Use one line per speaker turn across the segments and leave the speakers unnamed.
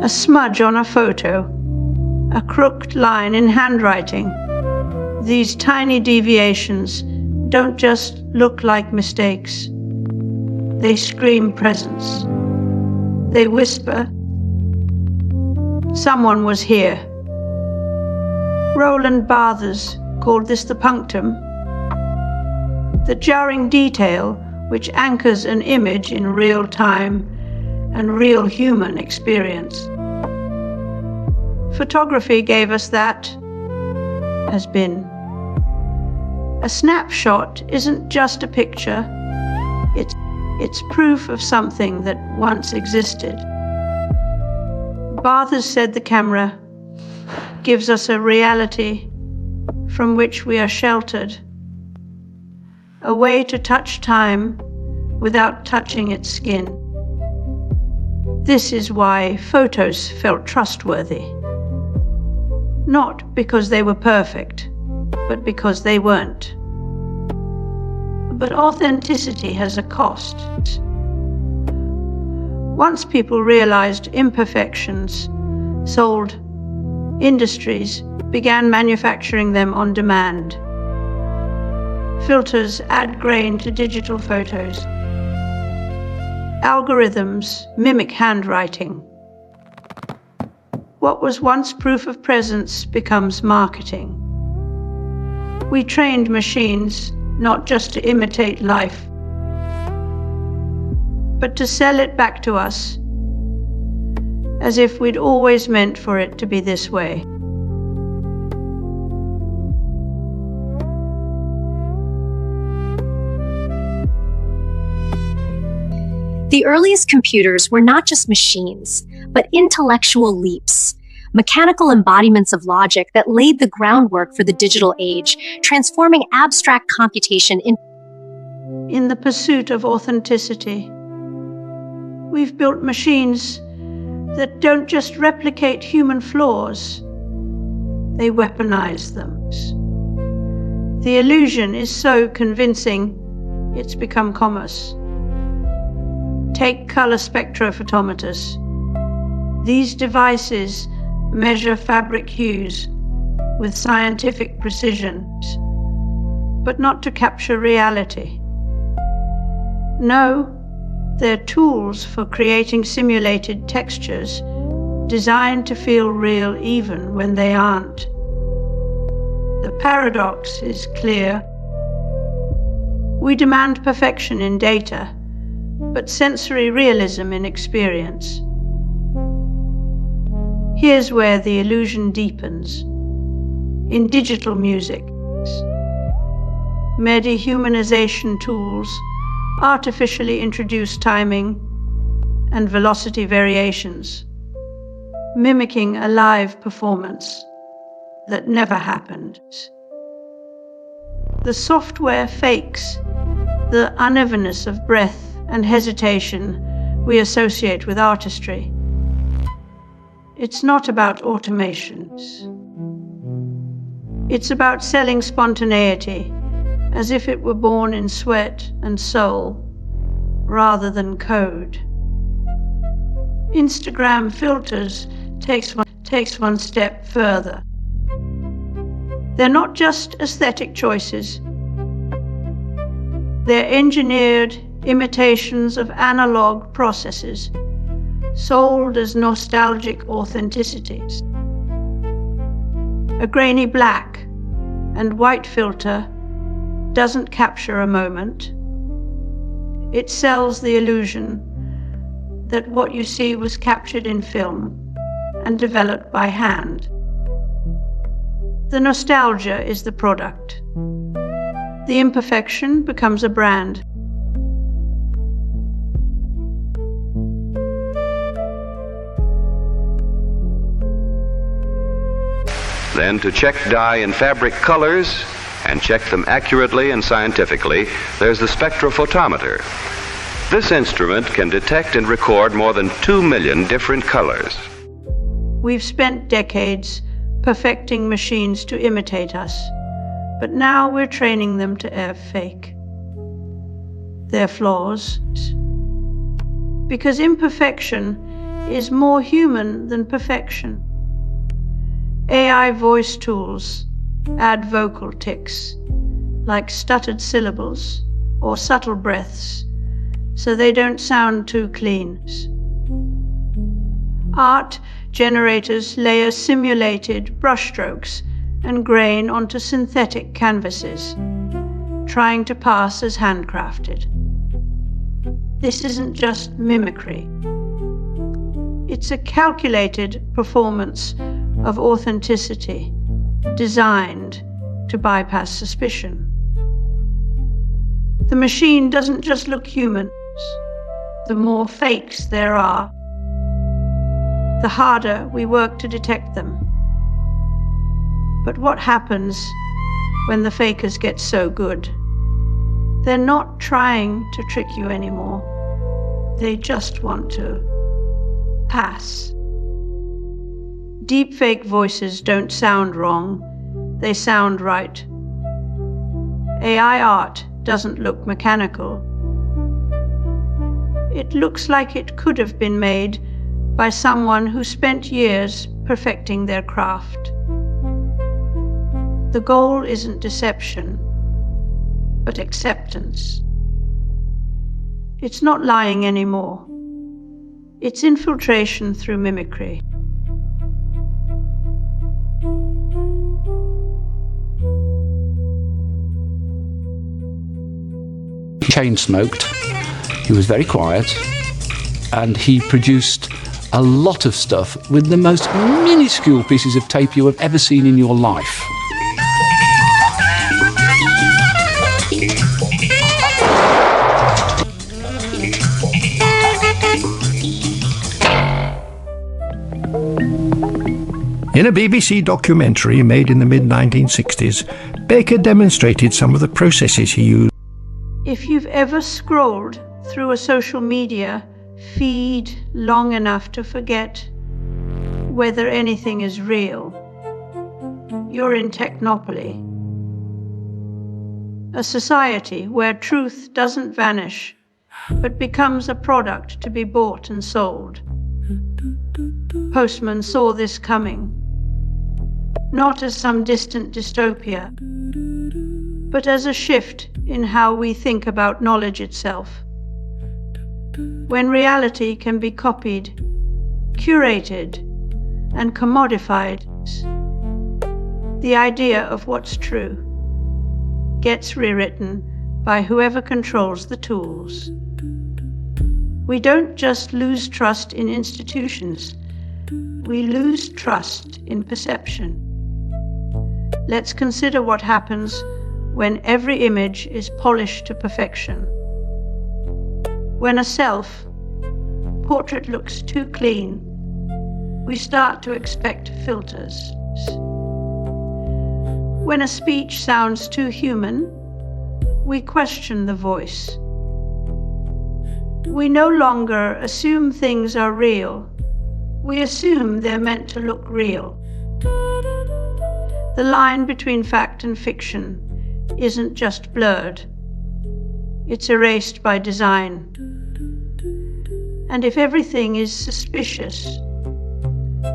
A smudge on a photo, a crooked line in handwriting. These tiny deviations don't just look like mistakes. They scream presence. They whisper, someone was here. Roland Barthes called this the punctum, the jarring detail which anchors an image in real time and real human experience. Photography gave us that, has been. A snapshot isn't just a picture, it's proof of something that once existed. Barthes said the camera gives us a reality from which we are sheltered, a way to touch time without touching its skin. This is why photos felt trustworthy. Not because they were perfect, but because they weren't. But authenticity has a cost. Once people realized imperfections sold, industries began manufacturing them on demand. Filters add grain to digital photos. Algorithms mimic handwriting. What was once proof of presence becomes marketing. We trained machines not just to imitate life, but to sell it back to us as if we'd always meant for it to be this way.
The earliest computers were not just machines, but intellectual leaps, mechanical embodiments of logic that laid the groundwork for the digital age, transforming abstract computation
in the pursuit of authenticity. We've built machines that don't just replicate human flaws, they weaponize them. The illusion is so convincing, it's become commerce. Take color spectrophotometers. These devices measure fabric hues with scientific precision, but not to capture reality. No, they're tools for creating simulated textures designed to feel real even when they aren't. The paradox is clear. We demand perfection in data, but sensory realism in experience. Here's where the illusion deepens. In digital music, medi-humanization tools artificially introduce timing and velocity variations, mimicking a live performance that never happened. The software fakes the unevenness of breath and hesitation we associate with artistry. It's not about automations. It's about selling spontaneity as if it were born in sweat and soul rather than code. Instagram filters takes one step further. They're not just aesthetic choices. They're engineered imitations of analog processes, sold as nostalgic authenticities. A grainy black and white filter doesn't capture a moment. It sells the illusion that what you see was captured in film and developed by hand. The nostalgia is the product. The imperfection becomes a brand.
Then to check dye and fabric colors and check them accurately and scientifically, there's the spectrophotometer. This instrument can detect and record more than 2 million different colors.
We've spent decades perfecting machines to imitate us, but now we're training them to fake their flaws. Because imperfection is more human than perfection. AI voice tools add vocal tics, like stuttered syllables or subtle breaths, so they don't sound too clean. Art generators layer simulated brushstrokes and grain onto synthetic canvases, trying to pass as handcrafted. This isn't just mimicry. It's a calculated performance of authenticity, designed to bypass suspicion. The machine doesn't just look human. The more fakes there are, the harder we work to detect them. But what happens when the fakers get so good? They're not trying to trick you anymore. They just want to pass. Deepfake voices don't sound wrong, they sound right. AI art doesn't look mechanical. It looks like it could have been made by someone who spent years perfecting their craft. The goal isn't deception, but acceptance. It's not lying anymore. It's infiltration through mimicry.
Chain smoked. He was very quiet, and he produced a lot of stuff with the most minuscule pieces of tape you have ever seen in your life.
In a BBC documentary made in the mid-1960s, Baker demonstrated some of the processes he used.
If you've ever scrolled through a social media feed long enough to forget whether anything is real, you're in technopoly. A society where truth doesn't vanish, but becomes a product to be bought and sold. Postman saw this coming, not as some distant dystopia, but as a shift in how we think about knowledge itself. When reality can be copied, curated, and commodified, the idea of what's true gets rewritten by whoever controls the tools. We don't just lose trust in institutions, we lose trust in perception. Let's consider what happens when every image is polished to perfection. When a self-portrait looks too clean, we start to expect filters. When a speech sounds too human, we question the voice. We no longer assume things are real. We assume they're meant to look real. The line between fact and fiction isn't just blurred. It's erased by design. And if everything is suspicious,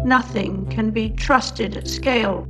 nothing can be trusted at scale.